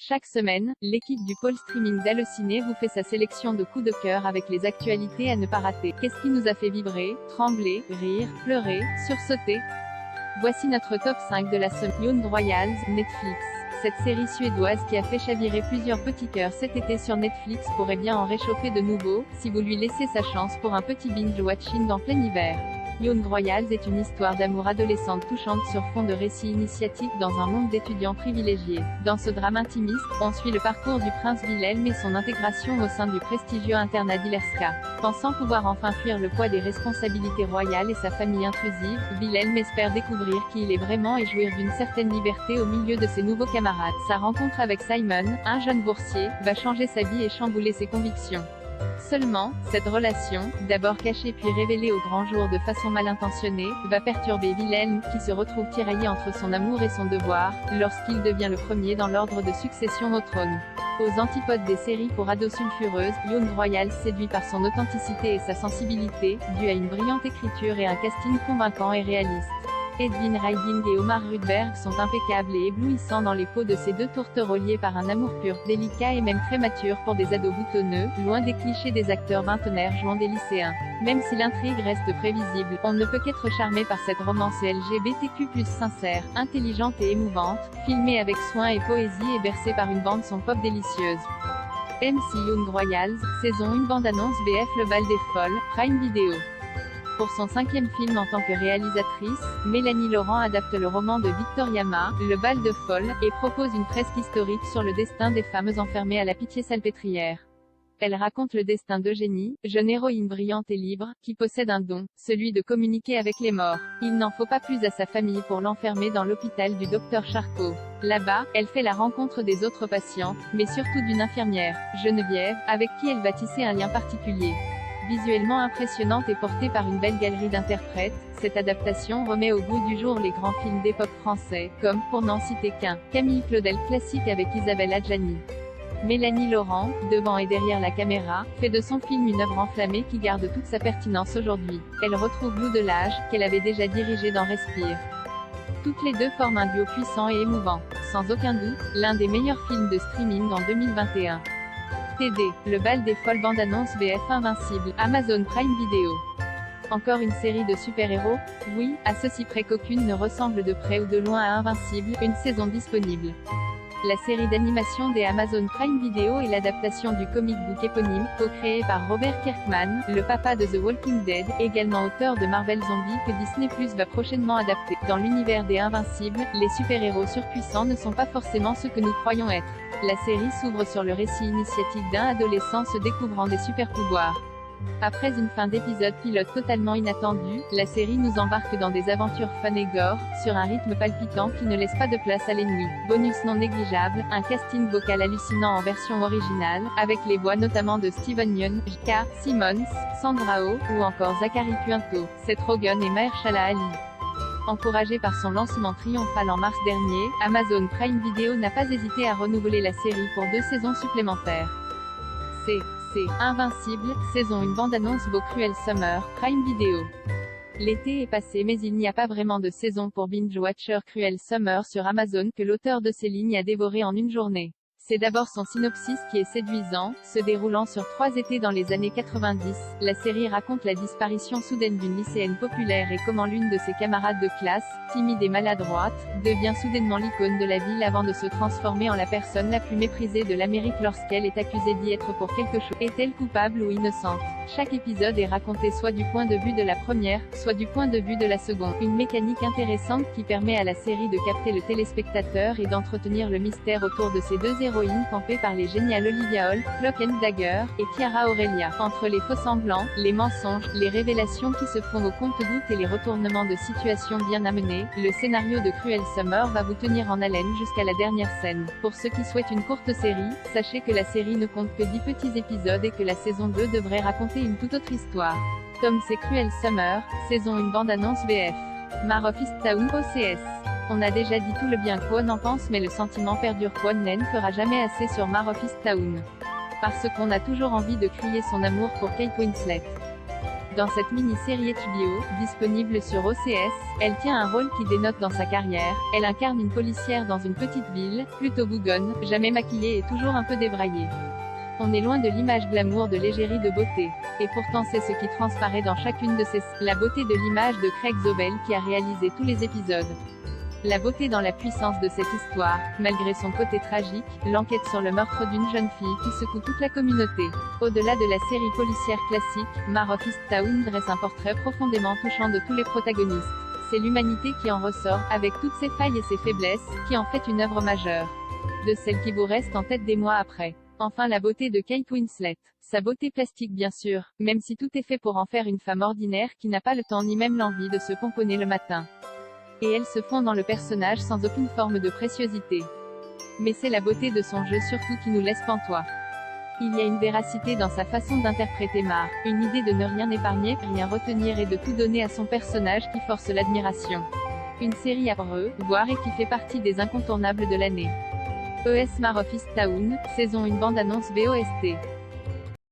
Chaque semaine, l'équipe du pôle streaming d'Allociné vous fait sa sélection de coups de cœur avec les actualités à ne pas rater. Qu'est-ce qui nous a fait vibrer, trembler, rire, pleurer, sursauter? Voici notre top 5 de la semaine. Young Royals, Netflix. Cette série suédoise qui a fait chavirer plusieurs petits cœurs cet été sur Netflix pourrait bien en réchauffer de nouveau, si vous lui laissez sa chance pour un petit binge-watching en plein hiver. Young Royals est une histoire d'amour adolescente touchante sur fond de récits initiatiques dans un monde d'étudiants privilégiés. Dans ce drame intimiste, on suit le parcours du prince Wilhelm et son intégration au sein du prestigieux internat d'Ilerska. Pensant pouvoir enfin fuir le poids des responsabilités royales et sa famille intrusive, Wilhelm espère découvrir qui il est vraiment et jouir d'une certaine liberté au milieu de ses nouveaux camarades. Sa rencontre avec Simon, un jeune boursier, va changer sa vie et chambouler ses convictions. Seulement, cette relation, d'abord cachée puis révélée au grand jour de façon mal intentionnée, va perturber Wilhelm, qui se retrouve tiraillé entre son amour et son devoir, lorsqu'il devient le premier dans l'ordre de succession au trône. Aux antipodes des séries pour ados sulfureuses, Young Royals séduit par son authenticité et sa sensibilité, due à une brillante écriture et un casting convaincant et réaliste. Edwin Riding et Omar Rudberg sont impeccables et éblouissants dans les peaux de ces deux tourtereaux liés par un amour pur, délicat et même très mature pour des ados boutonneux, loin des clichés des acteurs vingtenaires jouant des lycéens. Même si l'intrigue reste prévisible, on ne peut qu'être charmé par cette romance LGBTQ+ sincère, intelligente et émouvante, filmée avec soin et poésie et bercée par une bande-son pop délicieuse. MC Young Royals, saison 1 bande-annonce BF Le Bal des Folles, Prime Video. Pour son 5e film en tant que réalisatrice, Mélanie Laurent adapte le roman de Victoria Ma, Le Bal de Folles, et propose une fresque historique sur le destin des femmes enfermées à la Pitié-Salpêtrière. Elle raconte le destin d'Eugénie, jeune héroïne brillante et libre, qui possède un don, celui de communiquer avec les morts. Il n'en faut pas plus à sa famille pour l'enfermer dans l'hôpital du docteur Charcot. Là-bas, elle fait la rencontre des autres patientes, mais surtout d'une infirmière, Geneviève, avec qui elle va tisser un lien particulier. Visuellement impressionnante et portée par une belle galerie d'interprètes, cette adaptation remet au goût du jour les grands films d'époque français, comme, pour n'en citer qu'un, Camille Claudel classique avec Isabelle Adjani. Mélanie Laurent, devant et derrière la caméra, fait de son film une œuvre enflammée qui garde toute sa pertinence aujourd'hui. Elle retrouve Lou Delage, qu'elle avait déjà dirigé dans Respire. Toutes les deux forment un duo puissant et émouvant. Sans aucun doute, l'un des meilleurs films de streaming en 2021. TD, Le Bal des Folles bande-annonce BF Invincible, Amazon Prime Video. Encore une série de super-héros? Oui, à ceci près qu'aucune ne ressemble de près ou de loin à Invincible, une saison disponible. La série d'animation des Amazon Prime Video est l'adaptation du comic book éponyme, co-créé par Robert Kirkman, le papa de The Walking Dead, également auteur de Marvel Zombies que Disney+ va prochainement adapter. Dans l'univers des Invincibles, les super-héros surpuissants ne sont pas forcément ceux que nous croyons être. La série s'ouvre sur le récit initiatique d'un adolescent se découvrant des super-pouvoirs. Après une fin d'épisode pilote totalement inattendue, la série nous embarque dans des aventures fun et gore, sur un rythme palpitant qui ne laisse pas de place à l'ennui. Bonus non négligeable, un casting vocal hallucinant en version originale, avec les voix notamment de Steven Yeun, J.K. Simmons, Sandra Oh, ou encore Zachary Quinto, Seth Rogen et Mahershala Ali. Encouragé par son lancement triomphal en mars dernier, Amazon Prime Video n'a pas hésité à renouveler la série pour 2 saisons supplémentaires. C'est Invincible, saison 1 bande-annonce Beau Cruel Summer, Prime Video. L'été est passé mais il n'y a pas vraiment de saison pour Binge Watcher Cruel Summer sur Amazon que l'auteur de ces lignes a dévoré en une journée. C'est d'abord son synopsis qui est séduisant, se déroulant sur 3 étés dans les années 90. La série raconte la disparition soudaine d'une lycéenne populaire et comment l'une de ses camarades de classe, timide et maladroite, devient soudainement l'icône de la ville avant de se transformer en la personne la plus méprisée de l'Amérique lorsqu'elle est accusée d'y être pour quelque chose. Est-elle coupable ou innocente? Chaque épisode est raconté soit du point de vue de la première, soit du point de vue de la seconde. Une mécanique intéressante qui permet à la série de capter le téléspectateur et d'entretenir le mystère autour de ces deux héroïnes campées par les géniales Olivia Holt, Cloak and Dagger, et Chiara Aurelia. Entre les faux-semblants, les mensonges, les révélations qui se font au compte-gouttes et les retournements de situation bien amenés, le scénario de Cruel Summer va vous tenir en haleine jusqu'à la dernière scène. Pour ceux qui souhaitent une courte série, sachez que la série ne compte que 10 petits épisodes et que la saison 2 devrait raconter une toute autre histoire. Tom c'est Cruel Summer, saison 1 bande-annonce BF. Mare of Easttown OCS. On a déjà dit tout le bien qu'Kwon en pense mais le sentiment perdure. Kwon Nen fera jamais assez sur Mare of Easttown. Parce qu'on a toujours envie de crier son amour pour Kate Winslet. Dans cette mini-série HBO, disponible sur OCS, elle tient un rôle qui dénote dans sa carrière. Elle incarne une policière dans une petite ville, plutôt bougonne, jamais maquillée et toujours un peu débraillée. On est loin de l'image glamour de l'égérie de beauté. Et pourtant c'est ce qui transparaît dans chacune de ces la beauté de l'image de Craig Zobel qui a réalisé tous les épisodes. La beauté dans la puissance de cette histoire, malgré son côté tragique, l'enquête sur le meurtre d'une jeune fille qui secoue toute la communauté. Au-delà de la série policière classique, Mare of Easttown dresse un portrait profondément touchant de tous les protagonistes. C'est l'humanité qui en ressort, avec toutes ses failles et ses faiblesses, qui en fait une œuvre majeure. De celle qui vous reste en tête des mois après. Enfin la beauté de Kate Winslet. Sa beauté plastique bien sûr, même si tout est fait pour en faire une femme ordinaire qui n'a pas le temps ni même l'envie de se pomponner le matin. Et elle se fond dans le personnage sans aucune forme de préciosité. Mais c'est la beauté de son jeu surtout qui nous laisse pantois. Il y a une véracité dans sa façon d'interpréter Mare, une idée de ne rien épargner, rien retenir et de tout donner à son personnage qui force l'admiration. Une série à voir et qui fait partie des incontournables de l'année. ES Mare of Easttown, saison 1 bande-annonce VOST.